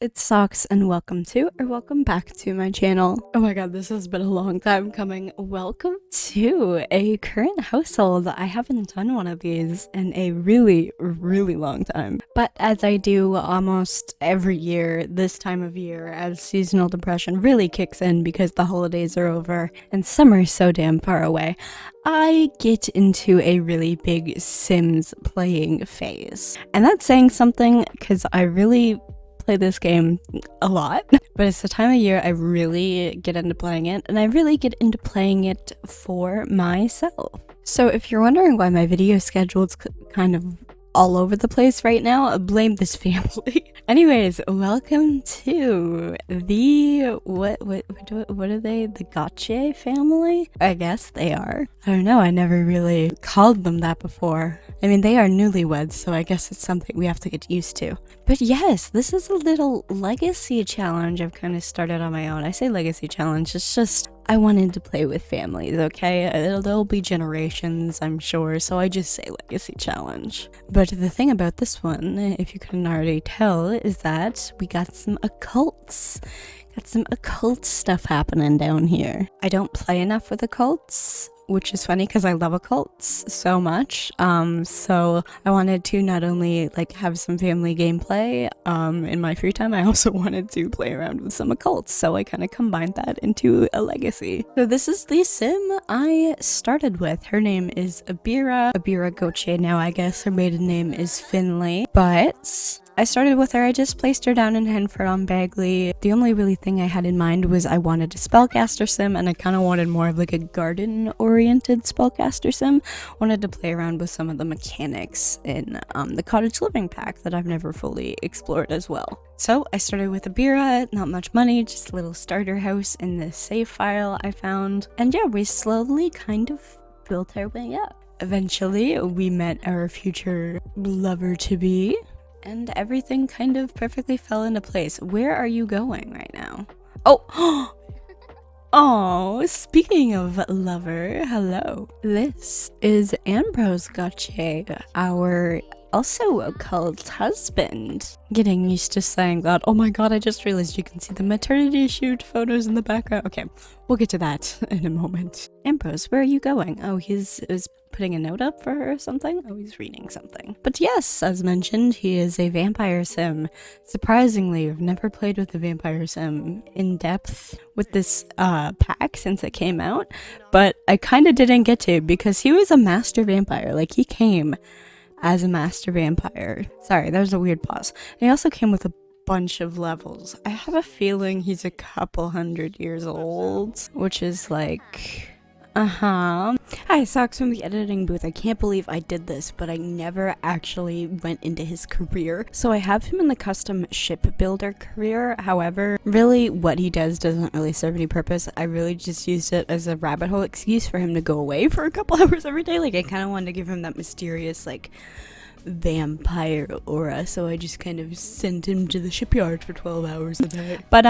It's Socks and welcome back to my channel. Oh my god, this has been a long time coming. Welcome to a current household. I haven't done one of these in a really long time. But as I do almost every year, this time of year, as seasonal depression really kicks in because the holidays are over and summer is so damn far away, I get into a really big Sims playing phase. And that's saying something because I really play this game a lot, but it's the time of year I really get into playing it, and I really get into playing it for myself. So if you're wondering why my video schedule's kind of all over the place right now, blame this family. Anyways, welcome to the what are they? The Gotcha family? I guess they are. I don't know, I never really called them that before. I mean, they are newlyweds, so I guess it's something we have to get used to. But yes, this is a little legacy challenge I've kind of started on my own. I say legacy challenge, it's just I wanted to play with families, okay? There'll be generations, I'm sure, so I just say legacy challenge. But the thing about this one, if you couldn't already tell, is that we got some occults. Got some occult stuff happening down here. I don't play enough with occults, which is funny because I love occults so much. So I wanted to not only like have some family gameplay in my free time, I also wanted to play around with some occults. So I kind of combined that into a legacy. So this is the sim I started with. Her name is Abira Goche. Now I guess her maiden name is Finley, but I started with her. I just placed her down in Henford on Bagley. The only really thing I had in mind was I wanted a spellcaster sim, and I kind of wanted more of like a garden-oriented spellcaster sim. Wanted to play around with some of the mechanics in the cottage living pack that I've never fully explored as well. So I started with Abira, not much money, just a little starter house in the save file I found. And yeah, we slowly kind of built our way up. Eventually, we met our future lover-to-be, and everything kind of perfectly fell into place. Where are you going right now? Oh, oh, speaking of lover, hello. This is Ambrose Gotche, our also occult husband. Getting used to saying that. Oh my god, I just realized you can see the maternity shoot photos in the background. Okay, we'll get to that in a moment. Ambrose, where are you going? Oh, he's putting a note up for her or something? Oh, he's reading something. But yes, as mentioned, he is a vampire sim. Surprisingly, I've never played with a vampire sim in depth with this pack since it came out, but I kind of didn't get to because he was a master vampire. Like, he came as a master vampire. Sorry, that was a weird pause. And he also came with a bunch of levels. I have a feeling he's a couple 100 years old, which is like... Hi, Socks from the editing booth. I can't believe I did this, but I never actually went into his career. So I have him in the custom shipbuilder career. However, really what he does doesn't really serve any purpose. I really just used it as a rabbit hole excuse for him to go away for a couple hours every day. Like, I kind of wanted to give him that mysterious, like, vampire aura, so I just kind of sent him to the shipyard for 12 hours a day. But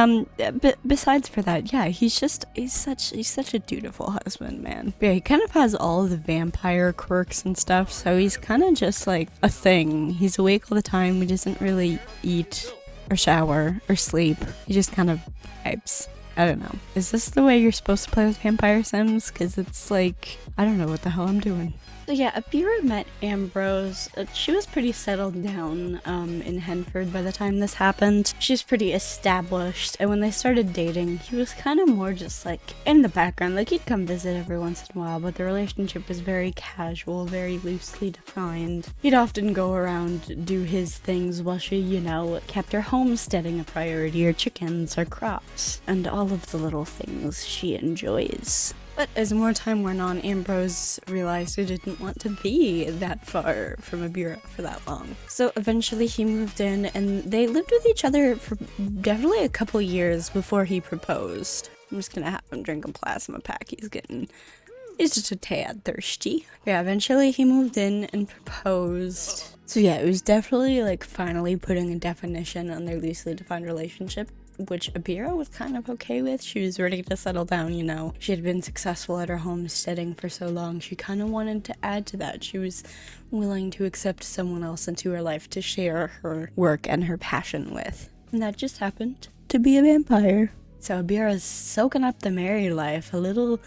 besides for that, yeah, he's such a dutiful husband, man. But yeah, he kind of has all the vampire quirks and stuff, so he's kind of just like a thing. He's awake all the time. He doesn't really eat or shower or sleep. He just kind of vibes. I don't know. Is this the way you're supposed to play with vampire sims? Because it's like, I don't know what the hell I'm doing. So yeah, Abira met Ambrose. She was pretty settled down in Henford by the time this happened. She's pretty established, and when they started dating, he was kind of more just like in the background. Like, he'd come visit every once in a while, but the relationship was very casual, very loosely defined. He'd often go around, do his things while she, you know, kept her homesteading a priority, or chickens, or crops, and all of the little things she enjoys. But as more time went on, Ambrose realized he didn't want to be that far from Abira for that long. So eventually he moved in, and they lived with each other for definitely a couple years before he proposed. I'm just gonna have him drink a plasma pack. He's just a tad thirsty. Yeah, eventually he moved in and proposed. So yeah, it was definitely like finally putting a definition on their loosely defined relationship. which Abira was kind of okay with. She was ready to settle down, you know. She had been successful at her homesteading for so long. She kind of wanted to add to that. She was willing to accept someone else into her life to share her work and her passion with. And that just happened to be a vampire. So Abira's soaking up the married life a little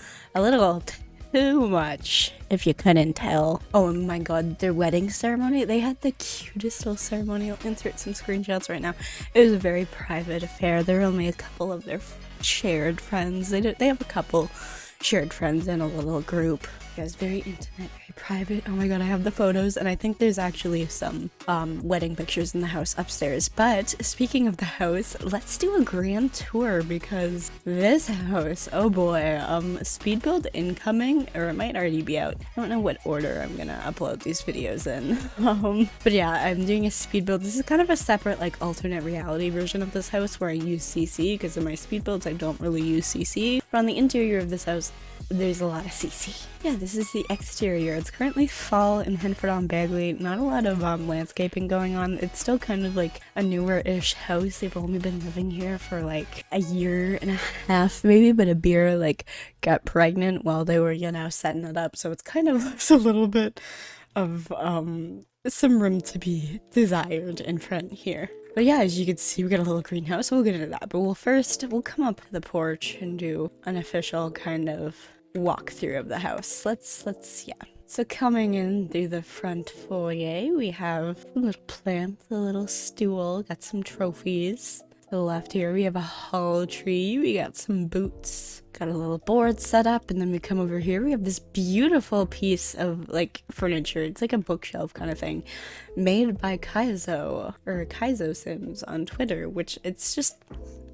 too much, if you couldn't tell. Oh my god, their wedding ceremony, they had the cutest little ceremony. I'll insert some screenshots right now. It was a very private affair. There were only a couple of their shared friends. They have a couple shared friends in a little group. It was very intimate, very private. Oh my god, I have the photos, and I think there's actually some wedding pictures in the house upstairs. But speaking of the house, let's do a grand tour, because this house, oh boy, speed build incoming, or it might already be out. I don't know what order I'm gonna upload these videos in. But yeah, I'm doing a speed build. This is kind of a separate, like, alternate reality version of this house where I use CC, because in my speed builds I don't really use CC. But on the interior of this house, there's a lot of CC. Yeah, this is the exterior. It's currently fall in Henford-on-Bagley. Not a lot of landscaping going on. It's still kind of like a newer-ish house. They've only been living here for like a year and a half maybe, but Abira like got pregnant while they were, you know, setting it up. So it's kind of left a little bit of some room to be desired in front here. But yeah, as you can see, we got a little greenhouse. We'll get into that. But we'll come up to the porch and do an official kind of walkthrough of the house. Yeah. So coming in through the front foyer, we have a little plant, a little stool, got some trophies. To the left here, we have a hollow tree. We got some boots. Got a little board set up, and then we come over here. We have this beautiful piece of like furniture. It's like a bookshelf kind of thing, made by Kaizo Sims on Twitter, which it's just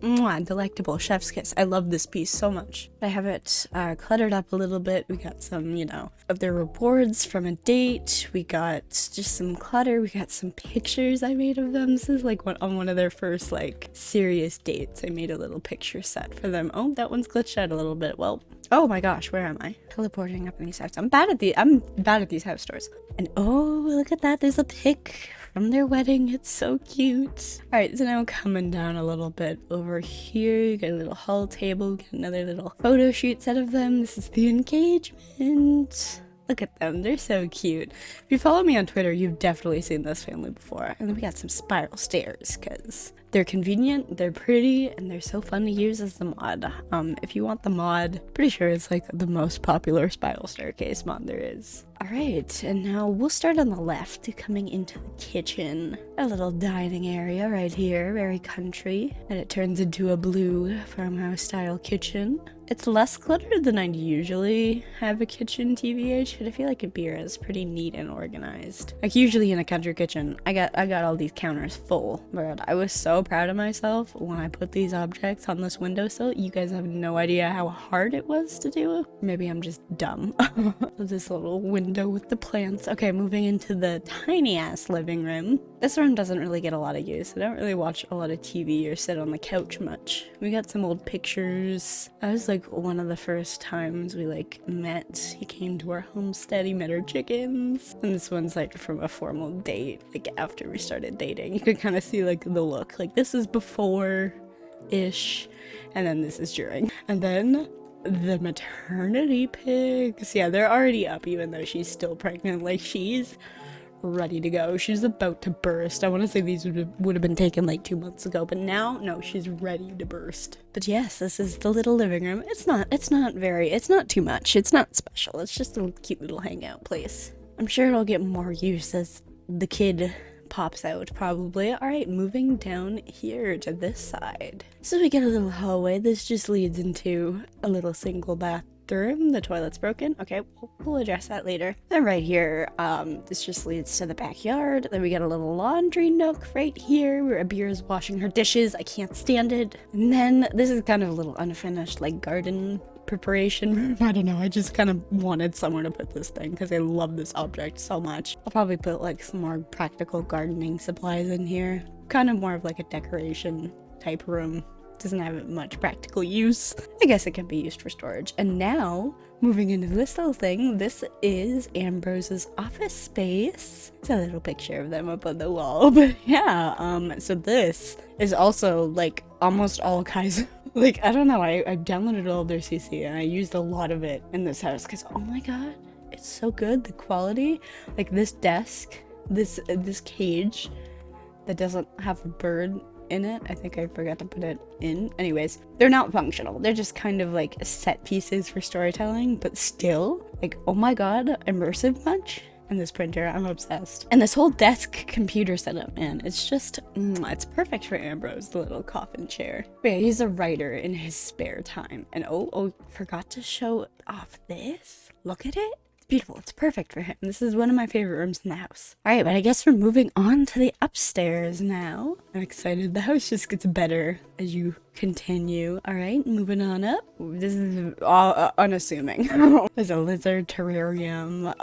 delectable. Chef's kiss. I love this piece so much. I have it cluttered up a little bit. We got some, you know, of their rewards from a date. We got just some clutter. We got some pictures I made of them. This is like on one of their first like serious dates. I made a little picture set for them. Oh, that one's glitched out a little bit. Well, oh my gosh, where am I? Teleporting up in these houses. I'm bad at these house stores. And oh, look at that. There's a pic from their wedding. It's so cute. Alright, so now coming down a little bit over here, you get a little hall table, get another little photo shoot set of them. This is the engagement. Look at them, they're so cute. If you follow me on Twitter, you've definitely seen this family before. And then we got some spiral stairs, because they're convenient, they're pretty, and they're so fun to use as the mod. If you want the mod, pretty sure it's like the most popular spiral staircase mod there is. Alright, and now we'll start on the left, coming into the kitchen. A little dining area right here, very country. And it turns into a blue farmhouse style kitchen. It's less cluttered than I'd usually have a kitchen TBH, but I feel like Abira is pretty neat and organized. Like usually in a country kitchen, I got all these counters full, but I was so proud of myself when I put these objects on this windowsill. You guys have no idea how hard it was to do. Maybe I'm just dumb. This little window with the plants. Okay, moving into the tiny ass living room. This room doesn't really get a lot of use. I don't really watch a lot of TV or sit on the couch much. We got some old pictures. I was like one of the first times we like met. He came to our homestead, he met our chickens. And this one's like from a formal date, like after we started dating. You could kind of see like the look. Like this is before-ish, and then this is during. And then the maternity pics. Yeah, they're already up even though she's still pregnant. Like she's ready to go. She's about to burst. I want to say these would have been taken like 2 months ago, but now, no, she's ready to burst. But yes, this is the little living room. It's not too much. It's not special. It's just a cute little hangout place. I'm sure it'll get more use as the kid pops out, probably. Alright, moving down here to this side. So we get a little hallway. This just leads into a little single bathroom. The toilet's broken. Okay, we'll address that later. Then right here, this just leads to the backyard. Then we get a little laundry nook right here where Abira's washing her dishes. I can't stand it. And then this is kind of a little unfinished, like, garden preparation room. I don't know, I just kind of wanted somewhere to put this thing because I love this object so much. I'll probably put like some more practical gardening supplies in here. Kind of more of like a decoration type room. Doesn't have much practical use. I guess it can be used for storage. And now moving into this little thing, this is Ambrose's office space. It's a little picture of them up on the wall, but yeah, so this is also like almost all Kaiser. Like, I don't know, I downloaded all of their CC and I used a lot of it in this house because, oh my god, it's so good, the quality. Like this desk, this cage that doesn't have a bird in it. I think I forgot to put it in. Anyways, they're not functional. They're just kind of like set pieces for storytelling, but still, like, oh my god, immersive much? And this printer, I'm obsessed. And this whole desk computer setup, man, it's just, it's perfect for Ambrose, the little coffin chair. But yeah, he's a writer in his spare time. And oh, forgot to show off this. Look at it. Beautiful. It's perfect for him. This is one of my favorite rooms in the house. All right, but I guess we're moving on to the upstairs now. I'm excited. The house just gets better as you continue. All right, moving on up. This is unassuming. There's a lizard terrarium.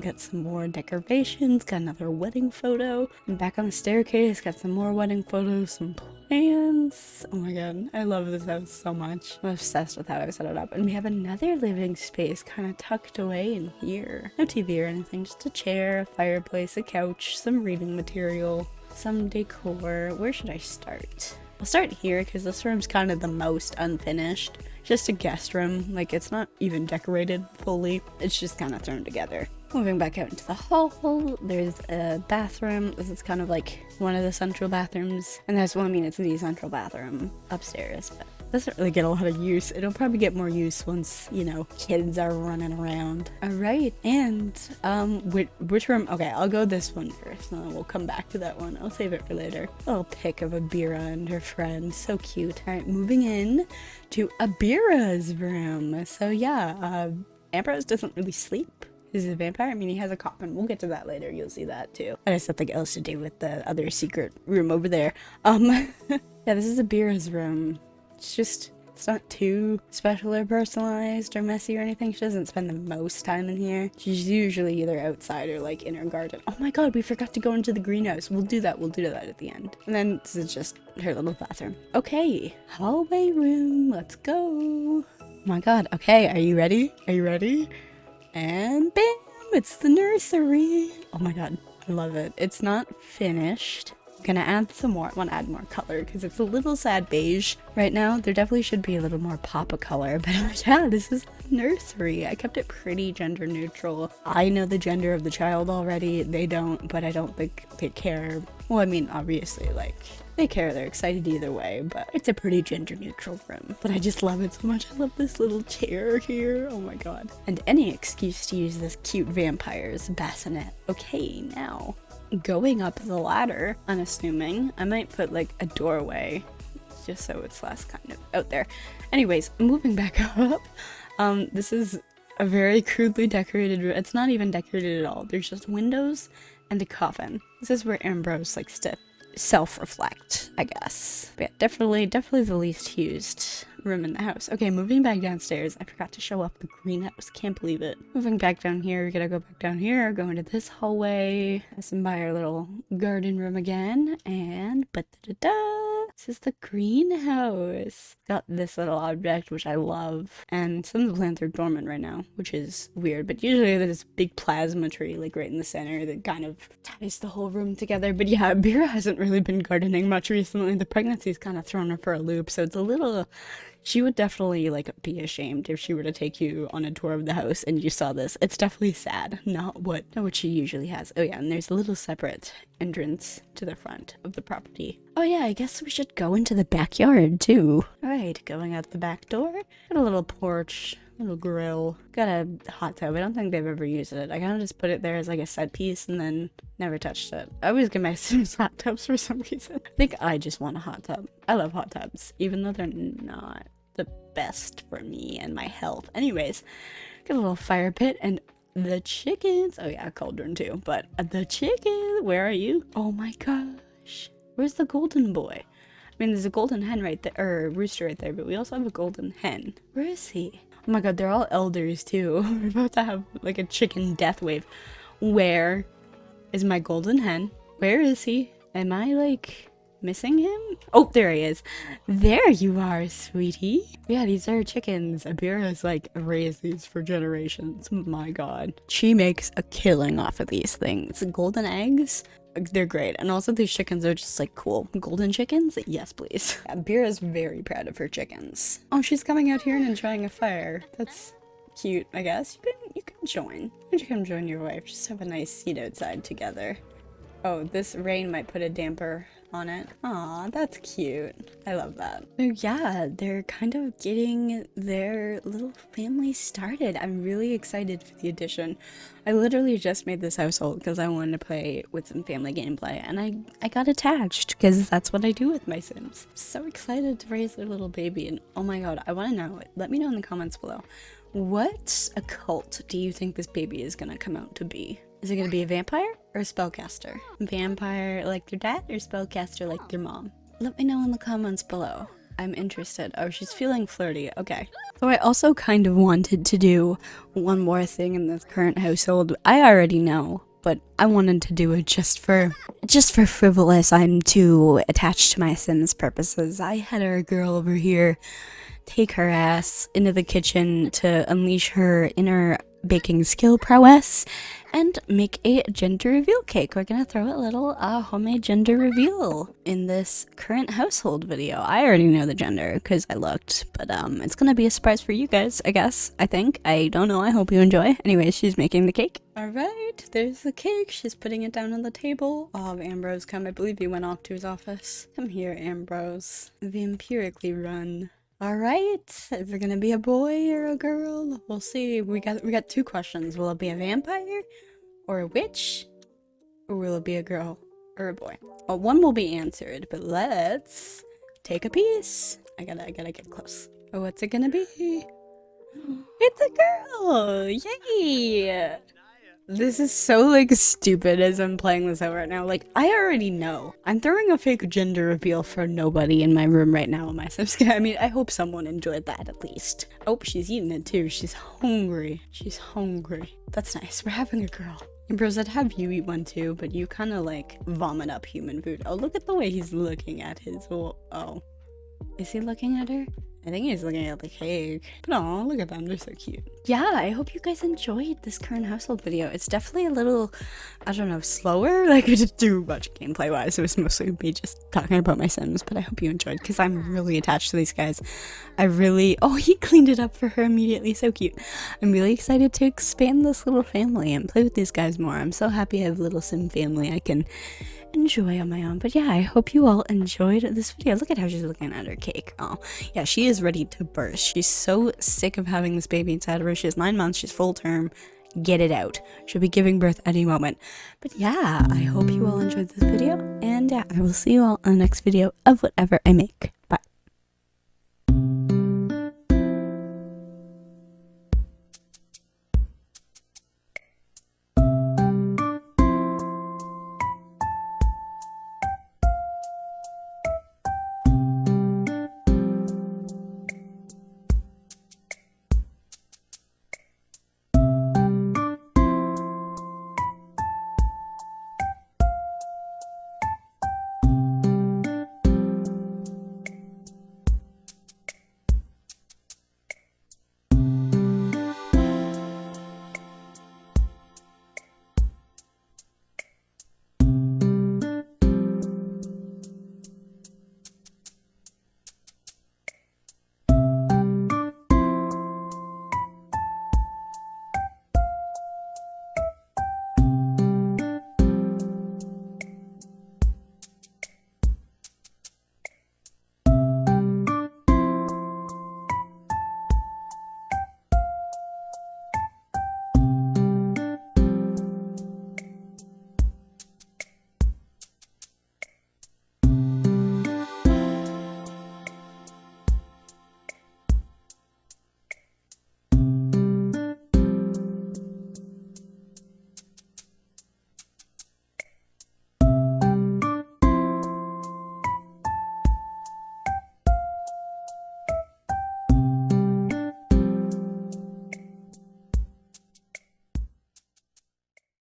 Got some more decorations. Got another wedding photo. And back on the staircase, got some more wedding photos, some plants. Oh my god, I love this house so much. I'm obsessed with how I set it up. And we have another living space kind of tucked away in here. No TV or anything, just a chair, a fireplace, a couch, some reading material, some decor. Where should I start? I'll start here because this room's kind of the most unfinished. Just a guest room, like it's not even decorated fully. It's just kind of thrown together. Moving back out into the hall, there's a bathroom. This is kind of like one of the central bathrooms. And that's, well, I mean, it's the central bathroom upstairs, but it doesn't really get a lot of use. It'll probably get more use once, you know, kids are running around. All right, and which room? Okay, I'll go this one first, and then we'll come back to that one. I'll save it for later. A little pic of Abira and her friend, so cute. All right, moving in to Abira's room. So yeah, Ambrose doesn't really sleep. He's a vampire. I mean, he has a coffin. We'll get to that later. You'll see that too. That has something else to do with the other secret room over there. Yeah, this is Abira's room. It's not too special or personalized or messy or anything. She doesn't spend the most time in here. She's usually either outside or like in her garden. Oh my god, we forgot to go into the greenhouse. We'll do that at the end. And then this is just her little bathroom. Okay, hallway room. Let's go. Oh my god. Okay, are you ready? Are you ready? And bam! It's the nursery. Oh my god, I love it. It's not finished. I'm gonna add some more. I want to add more color because it's a little sad beige right now. There definitely should be a little more pop of color, but yeah, this is the nursery. I kept it pretty gender neutral. I know the gender of the child already. They don't, but I don't think they care. Well, I mean, obviously, like, they care. They're excited either way, but it's a pretty gender neutral room. But I just love it so much. I love this little chair here. Oh my god. And any excuse to use this cute vampire's bassinet. Okay, now going up the ladder, unassuming, I might put like a doorway just so it's less kind of out there. Anyways, moving back up, this is a very crudely decorated room. It's not even decorated at all. There's just windows and a coffin. This is where Ambrose likes to self-reflect, I guess. But yeah, definitely the least used room in the house. Okay, moving back downstairs. I forgot to show off the greenhouse. Can't believe it. Moving back down here. We gotta go back down here, go into this hallway, passing by our little garden room again, and this is the greenhouse. Got this little object, which I love, and some of the plants are dormant right now, which is weird, but usually there's this big plasma tree like right in the center that kind of ties the whole room together. But yeah, Abira hasn't really been gardening much recently. The pregnancy's kind of thrown her for a loop, so it's a little... She would definitely, like, be ashamed if she were to take you on a tour of the house and you saw this. It's definitely sad, not what she usually has. Oh yeah, and there's a little separate entrance to the front of the property. Oh yeah, I guess we should go into the backyard, too. Alright, going out the back door. Got a little porch, little grill. Got a hot tub. I don't think they've ever used it. I kind of just put it there as, like, a set piece and then never touched it. I always get my Sims hot tubs for some reason. I think I just want a hot tub. I love hot tubs, even though they're not the best for me and my health. Anyways, got a little fire pit and the chickens. Oh yeah, a cauldron too, but the chicken, where are you? Oh my gosh, where's the golden boy? I mean, there's a golden hen right there, or rooster right there, but we also have a golden hen. Where is he? Oh my god, they're all elders too. We're about to have like a chicken death wave. Where is my golden hen? Where is he? Am I missing him? Oh, there he is. There you are, sweetie. Yeah, these are chickens. Abira's like raised these for generations. My god. She makes a killing off of these things. Golden eggs? They're great. And also these chickens are just like cool. Golden chickens? Yes, please. Abira's very proud of her chickens. Oh, she's coming out here and enjoying a fire. That's cute, I guess. You can join. Why don't you come join your wife? Just have a nice seat outside together. Oh, this rain might put a damper on it. Aw, that's cute. I love that. So yeah, they're kind of getting their little family started. I'm really excited for the addition. I literally just made this household because I wanted to play with some family gameplay, and I got attached because that's what I do with my Sims. I'm so excited to raise their little baby, and oh my god, I want to know. Let me know in the comments below. What occult do you think this baby is gonna come out to be? Is it gonna be a vampire or a spellcaster? Vampire like their dad or spellcaster like their mom? Let me know in the comments below. I'm interested. Oh, she's feeling flirty. Okay. So I also kind of wanted to do one more thing in this current household. I already know, but I wanted to do it just for frivolous. I'm too attached to my Sims purposes. I had our girl over here take her ass into the kitchen to unleash her inner baking skill prowess and make a gender reveal cake. We're gonna throw a little homemade gender reveal in this current household video. I already know the gender because I looked, but it's gonna be a surprise for you guys, I guess. I think. I don't know. I hope you enjoy. Anyways, she's making the cake. Alright, there's the cake. She's putting it down on the table. I'll have Ambrose come. I believe he went off to his office. Come here, Ambrose. Vampirically run. Alright, is it gonna be a boy or a girl? We'll see. We got two questions. Will it be a vampire? Or a witch? Or will it be a girl? Or a boy? Well, one will be answered, but let's take a piece. I gotta get close. Oh, what's it gonna be? It's a girl! Yay! This is so, like, stupid as I'm playing this out right now. Like, I already know. I'm throwing a fake gender reveal for nobody in my room right now in my Sims. I mean, I hope someone enjoyed that at least. Oh, she's eating it too. She's hungry. She's hungry. That's nice. We're having a girl. Bros, I'd have you eat one too, but you kind of, like, vomit up human food. Oh, look at the way he's looking at his... Oh. Is he looking at her? I think he's looking at the cake. But oh, look at them, they're so cute. Yeah, I hope you guys enjoyed this current household video. It's definitely a little, I don't know, slower. Like, we didn't do much gameplay wise. It was mostly me just talking about my Sims, but I hope you enjoyed because I'm really attached to these guys. Oh, he cleaned it up for her immediately. So cute. I'm really excited to expand this little family and play with these guys more. I'm so happy I have a little Sim family I can enjoy on my own. But yeah, I hope you all enjoyed this video. Look at how she's looking at her cake. Oh yeah, she is ready to burst. She's so sick of having this baby inside of her. She has 9 months. She's full term. Get it out. She'll be giving birth any moment. But yeah, I hope you all enjoyed this video, and yeah, I will see you all in the next video of whatever I make.